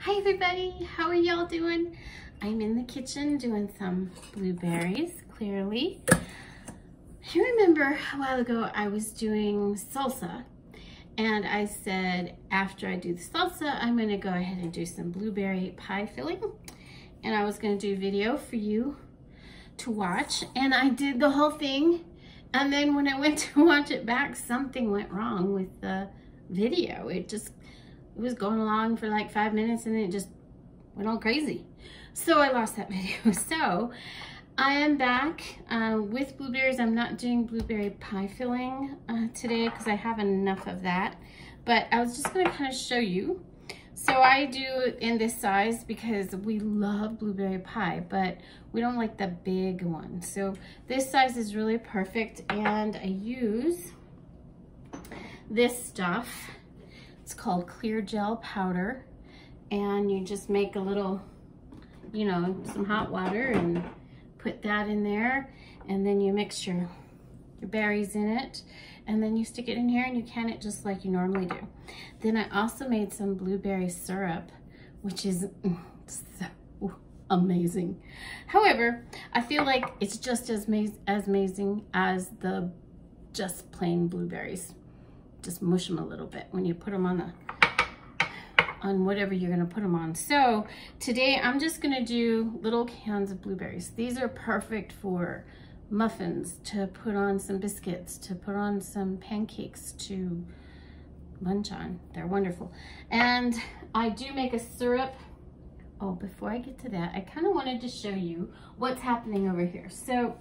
Hi everybody, how are y'all doing? I'm in the kitchen doing some blueberries, clearly. You remember a while ago I was doing salsa and I said after I do the salsa, I'm gonna go ahead and do some blueberry pie filling. And I was gonna do a video for you to watch, and I did the whole thing. And then when I went to watch it back, something went wrong with the video. It was going along for like 5 minutes and then it just went all crazy. So I lost that video. So I am back with blueberries. I'm not doing blueberry pie filling today because I have enough of that. But I was just gonna kind of show you. So I do it in this size because we love blueberry pie, but we don't like the big one. So this size is really perfect, and I use this stuff. It's called clear gel powder, and you just make a little, you know, some hot water and put that in there, and then you mix your berries in it, and then you stick it in here and you can it just like you normally do. Then I also made some blueberry syrup, which is so amazing. However, I feel like it's just as amazing as the just plain blueberries. Just mush them a little bit when you put them on whatever you're gonna put them on. So today I'm just gonna do little cans of blueberries. These are perfect for muffins, to put on some biscuits, to put on some pancakes, to munch on. They're wonderful. And I do make a syrup. Oh, before I get to that, I kind of wanted to show you what's happening over here. So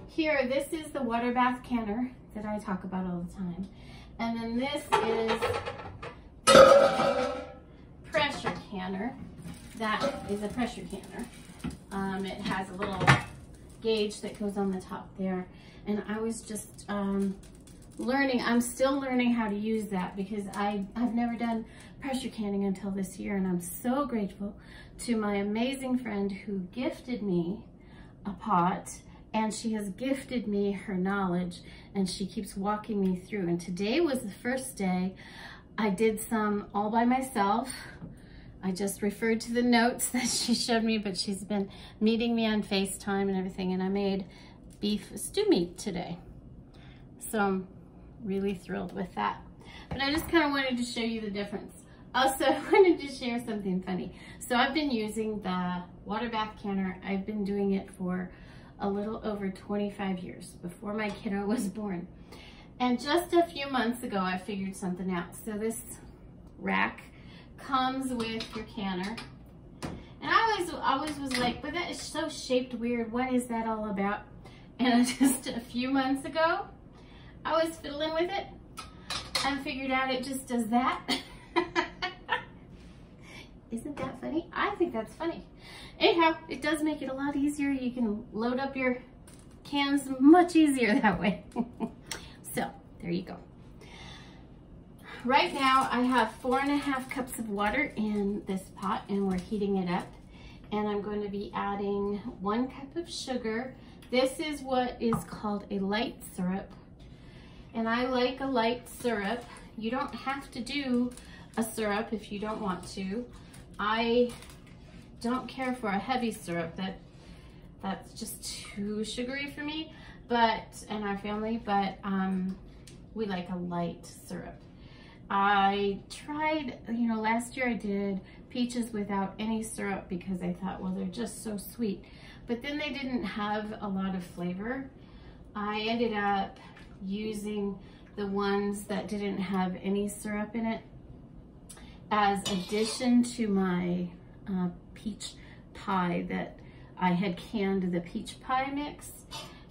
here, this is the water bath canner that I talk about all the time. And then this is the pressure canner. That is a pressure canner. It has a little gauge that goes on the top there. And I was just learning, I'm still learning how to use that because I've never done pressure canning until this year. And I'm so grateful to my amazing friend who gifted me a pot, and she has gifted me her knowledge, and she keeps walking me through. And today was the first day I did some all by myself. I just referred to the notes that she showed me, but she's been meeting me on FaceTime and everything, and I made beef stew meat today. So I'm really thrilled with that. But I just kind of wanted to show you the difference. Also, I wanted to share something funny. So I've been using the water bath canner. I've been doing it for a little over 25 years, before my kiddo was born. And just a few months ago, I figured something out. So this rack comes with your canner. And I always was like, but that is so shaped weird. What is that all about? And just a few months ago, I was fiddling with it and figured out it just does that. Isn't that funny? I think that's funny. Anyhow, it does make it a lot easier. You can load up your cans much easier that way. So, there you go. Right now, I have 4.5 cups of water in this pot, and we're heating it up. And I'm going to be adding 1 cup of sugar. This is what is called a light syrup. And I like a light syrup. You don't have to do a syrup if you don't want to. I don't care for a heavy syrup. That's just too sugary for me, and our family, but we like a light syrup. I tried, you know, last year I did peaches without any syrup because I thought, well, they're just so sweet, but then they didn't have a lot of flavor. I ended up using the ones that didn't have any syrup in it as addition to my peach pie that I had canned, the peach pie mix.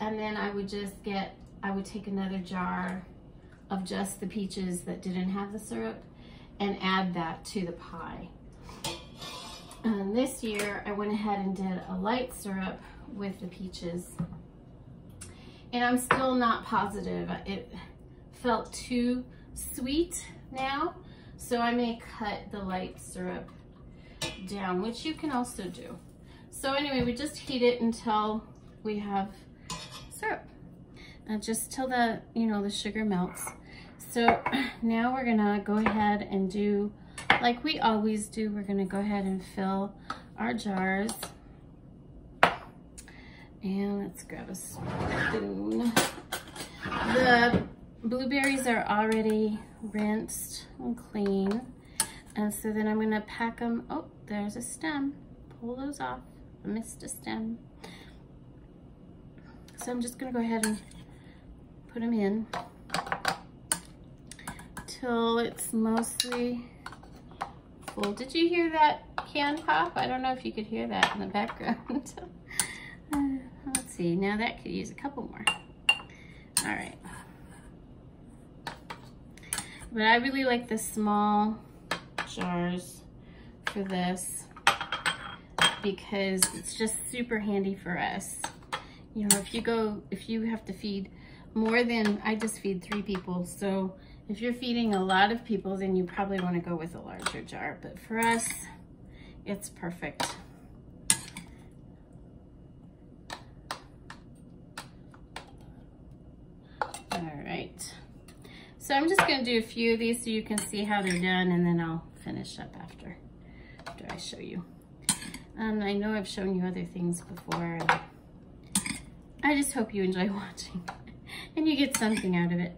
And then I would take another jar of just the peaches that didn't have the syrup and add that to the pie. And this year I went ahead and did a light syrup with the peaches. And I'm still not positive. It felt too sweet now. So I may cut the light syrup down, which you can also do. So anyway, we just heat it until we have syrup, just till the sugar melts. So now we're gonna go ahead and do like we always do, we're gonna go ahead and fill our jars. And let's grab a spoon. The blueberries are already rinsed and clean. And so then I'm gonna pack them. Oh, there's a stem. Pull those off. I missed a stem. So I'm just gonna go ahead and put them in till it's mostly full. Did you hear that can pop? I don't know if you could hear that in the background. Let's see, now that could use a couple more. All right. But I really like the small jars for this because it's just super handy for us. You know, if you have to feed more than, I just feed 3 people. So if you're feeding a lot of people, then you probably want to go with a larger jar. But for us, it's perfect. All right. So I'm just going to do a few of these so you can see how they're done, and then I'll finish up after I show you. I know I've shown you other things before. And I just hope you enjoy watching and you get something out of it.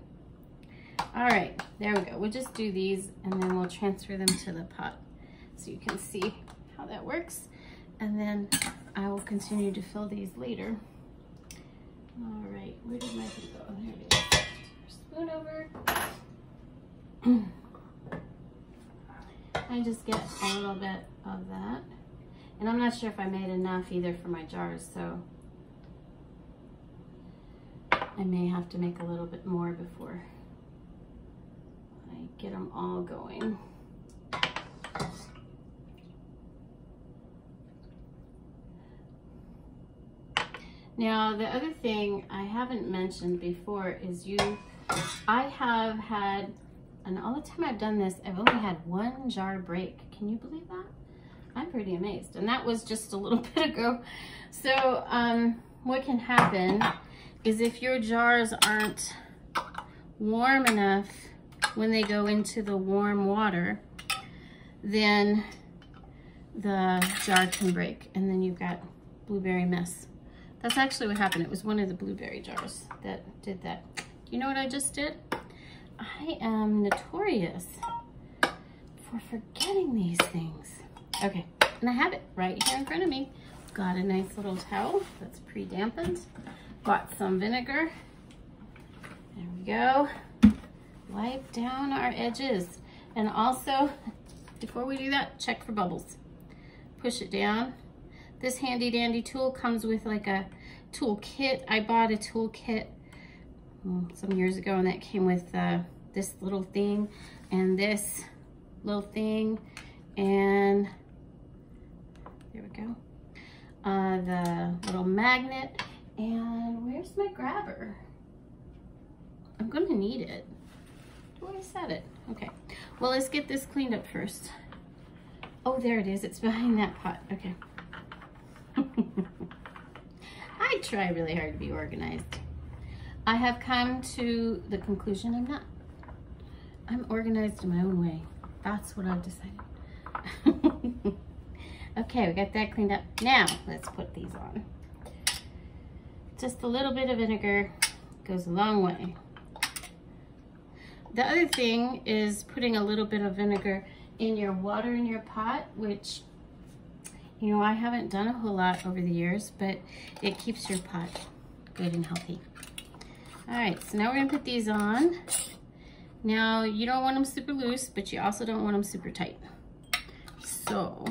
All right, there we go. We'll just do these and then we'll transfer them to the pot so you can see how that works. And then I will continue to fill these later. All right, where did my thing go? There it is. Spoon over. I just get a little bit of that. And I'm not sure if I made enough either for my jars, so I may have to make a little bit more before I get them all going. Now, the other thing I haven't mentioned before is I have had, and all the time I've done this, I've only had 1 jar break. Can you believe that? I'm pretty amazed. And that was just a little bit ago. So what can happen is if your jars aren't warm enough when they go into the warm water, then the jar can break and then you've got blueberry mess. That's actually what happened. It was one of the blueberry jars that did that. You know what I just did? I am notorious for forgetting these things. Okay, and I have it right here in front of me. Got a nice little towel that's pre-dampened. Got some vinegar. There we go. Wipe down our edges. And also, before we do that, check for bubbles. Push it down. This handy dandy tool comes with like a tool kit. I bought a tool kit some years ago, and that came with this little thing and this little thing, and there we go. The little magnet, and where's my grabber? I'm gonna need it. Where do I set it? Okay, well, let's get this cleaned up first. Oh, there it is. It's behind that pot. Okay. I try really hard to be organized. I have come to the conclusion I'm not. I'm organized in my own way. That's what I've decided. Okay, we got that cleaned up. Now, let's put these on. Just a little bit of vinegar goes a long way. The other thing is putting a little bit of vinegar in your water in your pot, which, you know, I haven't done a whole lot over the years, but it keeps your pot good and healthy. All right, so now we're gonna put these on. Now, you don't want them super loose, but you also don't want them super tight. So,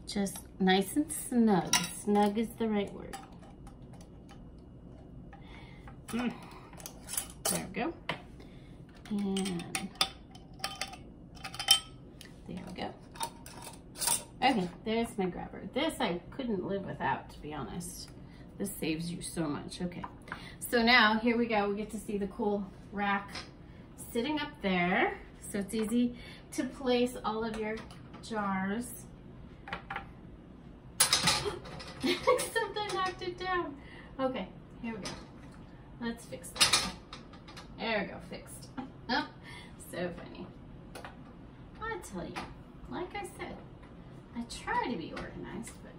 just nice and snug. Snug is the right word. There we go. And there we go. Okay, there's my grabber. This I couldn't live without, to be honest. This saves you so much. Okay, so now here we go. We get to see the cool rack sitting up there. So it's easy to place all of your jars. Except I knocked it down. Okay, here we go. Let's fix that. There we go, fixed. Oh, so funny. I tell you, like I said, I try to be organized, but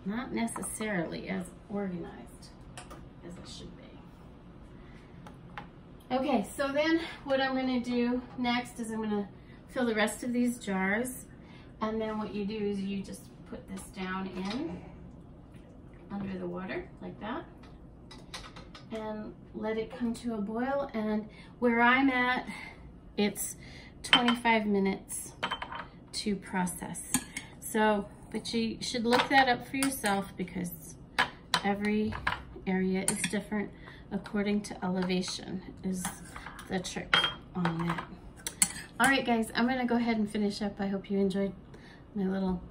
not necessarily as organized as I should be. Okay, so then what I'm gonna do next is I'm gonna fill the rest of these jars, and then what you do is you just put this down in under the water like that and let it come to a boil. And where I'm at, it's 25 minutes to process. So, but you should look that up for yourself because every area is different according to elevation is the trick on that. All right, guys, I'm gonna go ahead and finish up. I hope you enjoyed my little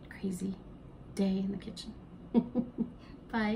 crazy day in the kitchen. Bye.